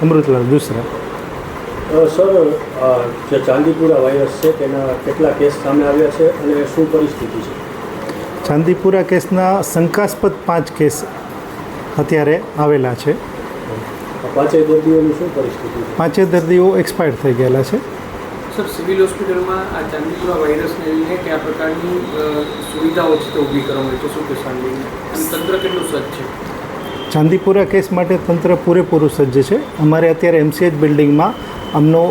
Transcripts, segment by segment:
Amritlal દુસરા. Sir, જે Chandipura virus છે તેના કેટલા કેસ સામે આવ્યા છે અને શું પરિસ્થિતિ છે? ચાંદીપુરા કેસના શંકાસ્પદ 5 કેસ અત્યારે આવેલા છે. પાંચેય દર્દીઓની શું પરિસ્થિતિ છે? 5 દર્દીઓ એક્સપાયર થઈ ગયેલા છે. સર, સિવિલ હોસ્પિટલમાં આ ચાંદીપુરા વાયરસને લઈને કયા પ્રકારની સુવિધાઓ છે તે ઊભી કરવામાં આવી છે, શું કહેશો અને તંત્ર કેટલું સજ્જ છે? ચાંદીપુરા કેસ માટે તંત્ર પૂરેપૂરું સજ્જ છે. અમારે અત્યારે MCH બિલ્ડિંગમાં અમનો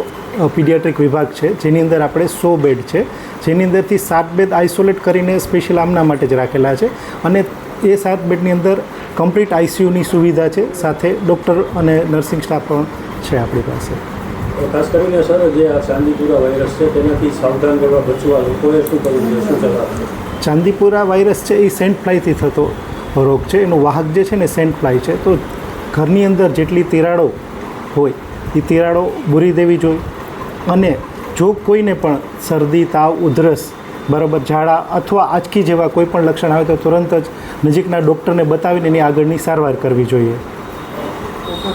પીડિયાટ્રિક વિભાગ છે, જેની અંદર આપણે 100 બેડ છે, જેની અંદરથી 7 બેડ આઇસોલેટ કરીને સ્પેશિયલ આમના માટે જ રાખેલા છે. અને એ 7 બેડની અંદર કમ્પ્લીટ ICUની સુવિધા છે, સાથે ડૉક્ટર અને નર્સિંગ સ્ટાફ પણ છે આપણી પાસે. ખાસ કરીને સર, જે આ ચાંદીપુરા વાયરસ છે તેનાથી સાવધાન રહેવા બચવા લોકોએ શું કરવું જોઈએ, શું સલાહ છે? ચાંદીપુરા વાયરસ છે એ સેન્ટ ફ્લાયથી થતો રોગ છે. એનું વાહક જે છે ને સેન્ટ ફ્લાય છે. તો ઘરની અંદર જેટલી તિરાડો હોય એ તિરાડો બૂરી દેવી જોઈએ. અને જો કોઈને પણ શરદી, તાવ, ઉધરસ, બરાબર ઝાડા અથવા આંચકી જેવા કોઈ પણ લક્ષણ આવે તો તુરંત જ નજીકના ડૉક્ટરને બતાવીને એની આગળની સારવાર કરવી જોઈએ.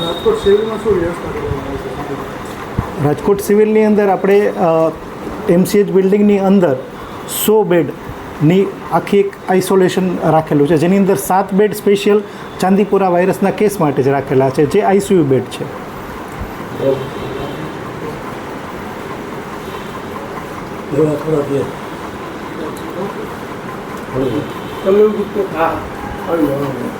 રાજકોટ સિવિલમાં શું વ્યવસ્થા કરવામાં આવે છે? રાજકોટ સિવિલની અંદર આપણે MCH બિલ્ડિંગની અંદર 100 બેડની આખી એક આઇસોલેશન રાખેલું છે, જેની અંદર 7 બેડ સ્પેશિયલ ચાંદીપુરા વાયરસના કેસ માટે જ રાખેલા છે, જે ICU બેડ છે. તમે એવું કીધું કે હા આવી જવાનું